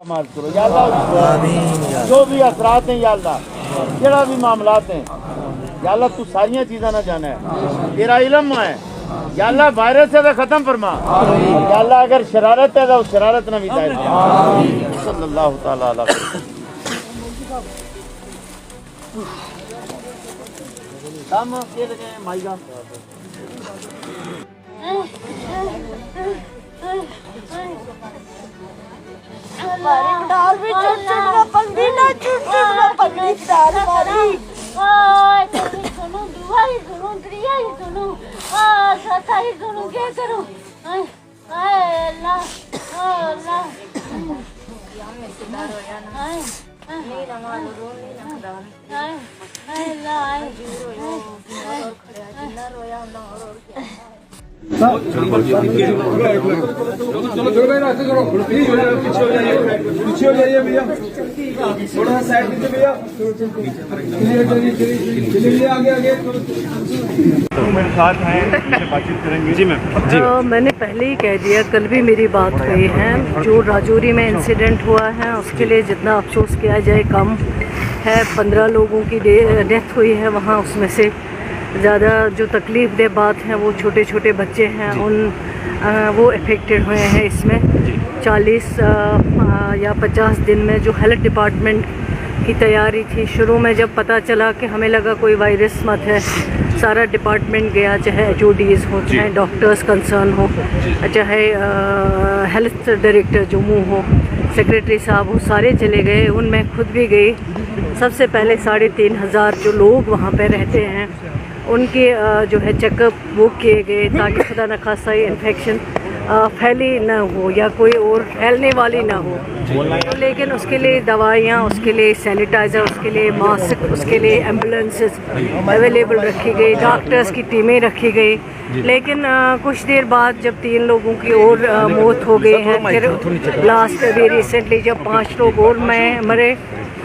करो या अल्लाह, जो भी असरात हैं या अल्लाह, जड़ा भी मामलात हैं या अल्लाह, तू सारिया चीज़ा ना जाना है, तेरा इल्म है या अल्लाह, वायरस है खत्म फरमा या अल्लाह, अगर शरारत है तो शरारत ना भी जाए। सल्लल्लाहु तआला अलैहि काम के लगे माईगा दाल भी चुटचुटना पंगी ना चुटचुटना पंगी दाल वाली हाय तेरी सुनो दुआ ही सुनो क्रिया ही सुनो सता ही सुनो क्या करूं हाय हाय अल्लाह अल्लाह हाय नहीं नमाज रोनी ना खुदा हाय हाय अल्लाह हाय जिन्ना रोया ना और क्या चलो भाई रास्ते करो, पीछे हो जाइए भैया, थोड़ा सा साइड दीजिए भैया, चलिए आगे आगे। तो मेरे साथ हैं, बातचीत करेंगे। जी मैम जी। मैंने पहले ही कह दिया, कल भी मेरी बात हुई है, जो राजौरी में इंसिडेंट हुआ है उसके लिए जितना अफसोस किया जाए कम है। 15 लोगों की डेथ हुई है वहाँ, उसमें से ज़्यादा जो तकलीफ़ दे बात है वो छोटे छोटे बच्चे हैं, वो अफेक्टेड हुए हैं इसमें। 40 या 50 दिन में जो हेल्थ डिपार्टमेंट की तैयारी थी, शुरू में जब पता चला कि हमें लगा कोई वायरस मत है, सारा डिपार्टमेंट गया, चाहे HODs हो, चाहे डॉक्टर्स कंसर्न हो, चाहे हेल्थ डायरेक्टर जम्मू हो, सेक्रेटरी साहब हो, सारे चले गए। उनमें खुद भी गई। सबसे पहले 3500 जो लोग वहाँ पे रहते हैं उनके जो है चेकअप वो किए गए, ताकि खुदा न खासा इन्फेक्शन फैली ना हो या कोई और फैलने वाली ना हो। तो लेकिन उसके लिए दवाइयाँ, उसके लिए सैनिटाइज़र, उसके लिए मास्क, उसके लिए एम्बुलेंसेस अवेलेबल रखी गई, डॉक्टर्स की टीमें रखी गई। लेकिन कुछ देर बाद जब 3 लोगों की और मौत हो गई है, फिर लास्ट अभी रिसेंटली जब 5 लोग और मरे,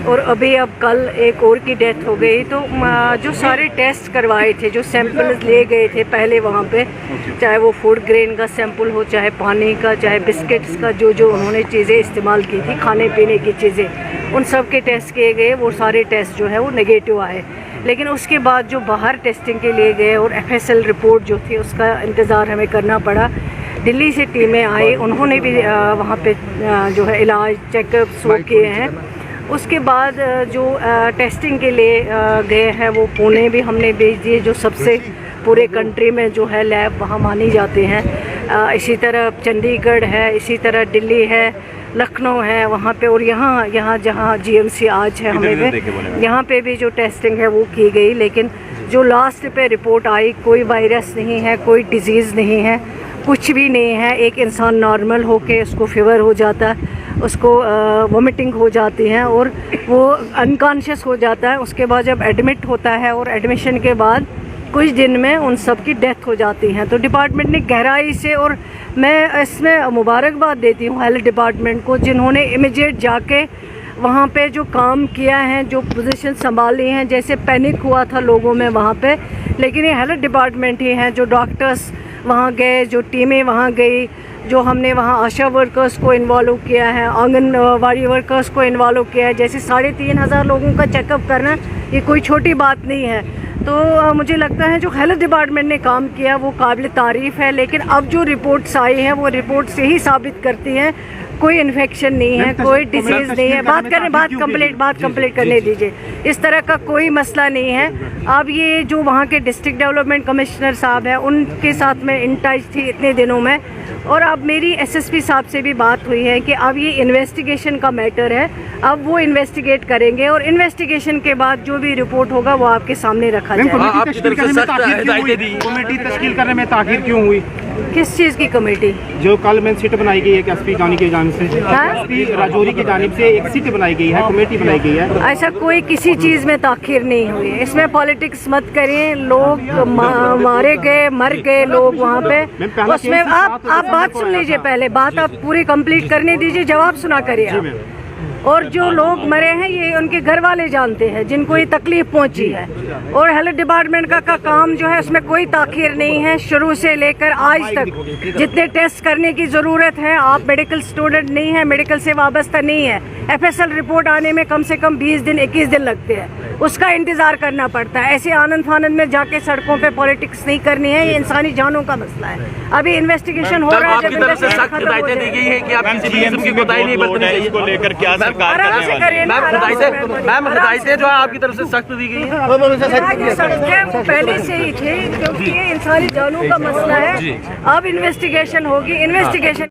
और अभी अब कल एक और की डेथ हो गई। तो जो सारे टेस्ट करवाए थे, जो सैंपल्स ले गए थे पहले वहाँ पे, चाहे वो फूड ग्रेन का सैंपल हो, चाहे पानी का, चाहे बिस्किट्स का, जो उन्होंने चीज़ें इस्तेमाल की थी, खाने पीने की चीज़ें, उन सब के टेस्ट किए गए। वो सारे टेस्ट जो है वो नेगेटिव आए। लेकिन उसके बाद जो बाहर टेस्टिंग के लिए गए और FSL रिपोर्ट जो थी उसका इंतज़ार हमें करना पड़ा। दिल्ली से टीमें आई, उन्होंने भी वहाँ पे जो है इलाज, चेकअप वो किए हैं। उसके बाद जो टेस्टिंग के लिए गए हैं वो पुणे भी हमने भेज दिए, जो सबसे पूरे कंट्री में जो है लैब वहाँ मानी जाते हैं। इसी तरह चंडीगढ़ है, इसी तरह दिल्ली है, लखनऊ है वहाँ पे, और यहाँ जहाँ GMC आज है हमें पे, यहाँ पे भी जो टेस्टिंग है वो की गई। लेकिन जो लास्ट पे रिपोर्ट आई, कोई वायरस नहीं है, कोई डिजीज़ नहीं है, कुछ भी नहीं है। एक इंसान नॉर्मल होके उसको फीवर हो जाता है, उसको वोमिटिंग हो जाती है और वो अनकॉन्शियस हो जाता है। उसके बाद जब एडमिट होता है और एडमिशन के बाद कुछ दिन में उन सब की डेथ हो जाती है। तो डिपार्टमेंट ने गहराई से, और मैं इसमें मुबारकबाद देती हूँ हेल्थ डिपार्टमेंट को, जिन्होंने इमीडिएट जाके वहाँ पे जो काम किया है, जो पोजीशन संभाली हैं। जैसे पैनिक हुआ था लोगों में वहाँ पे, लेकिन ये हेल्थ डिपार्टमेंट ही हैं, जो डॉक्टर्स वहाँ गए, जो टीमें वहाँ गई, जो हमने वहाँ आशा वर्कर्स को इन्वॉल्व किया है, आंगनवाड़ी वर्कर्स को इन्वॉल्व किया है। जैसे 3500 लोगों का चेकअप करना ये कोई छोटी बात नहीं है। तो मुझे लगता है जो हेल्थ डिपार्टमेंट ने काम किया वो काबिल तारीफ़ है। लेकिन अब जो रिपोर्ट्स आई हैं वो रिपोर्ट से ही साबित करती हैं कोई इन्फेक्शन नहीं है, कोई डिजीज़ नहीं है। बात कंप्लीट करने दीजिए। इस तरह का कोई मसला नहीं है। अब ये जो वहाँ के डिस्ट्रिक्ट डेवलपमेंट कमिश्नर साहब हैं, उनके साथ में इन टच थी इतने दिनों में, और अब मेरी SSP साहब से भी बात हुई है कि अब ये इन्वेस्टिगेशन का मैटर है, अब वो इन्वेस्टिगेट करेंगे और इन्वेस्टिगेशन के बाद जो भी रिपोर्ट होगा वो आपके सामने रखा जाएगा। कमेटी तश्कील करने में ताखिर क्यों हुई? किस चीज़ की कमेटी? जो कल में सीट बनाई गई है SP गानी की जानिब से, SP राजौरी की जानिब से एक सीट बनाई गई है, कमेटी बनाई गई है। ऐसा कोई किसी चीज़ में ताखिर नहीं हुई। इसमें पॉलिटिक्स मत करें। लोग मारे गए, मर गए लोग वहाँ पे। उसमें आप बात सुन लीजिए, पहले बात आप पूरी कंप्लीट करने दीजिए, जवाब सुना करिए आप। और जो लोग मरे हैं ये उनके घर वाले जानते हैं जिनको ये तकलीफ पहुंची है। और हेल्थ डिपार्टमेंट का काम जो है उसमें कोई ताखीर नहीं है, शुरू से लेकर आज तक जितने टेस्ट करने की ज़रूरत है। आप मेडिकल स्टूडेंट नहीं है, मेडिकल से वाबस्ता नहीं है, FSL रिपोर्ट आने में कम से कम 20 दिन 21 दिन लगते हैं, उसका इंतज़ार करना पड़ता है। ऐसे आनंद फानंद में जाके सड़कों पे पॉलिटिक्स नहीं करनी है, ये इंसानी जानों का मसला है। अभी इन्वेस्टिगेशन हो रहा है। आपकी तरफ से सख्त हिदायतें दी गई हैं कि आप किसी भी किस्म की कोताही नहीं बरतनी चाहिए। इसको लेकर क्या सरकार आराम से करिए ना, आराम से। मैम हिदायतें जो है आपकी तरफ से सख्त दी गई हैं। ये सड़कें वो पहले से ही थे, क्योंकि ये इंसानी जानों का मसला है। अब इन्वेस्टिगेशन होगी, इन्वेस्टिगेशन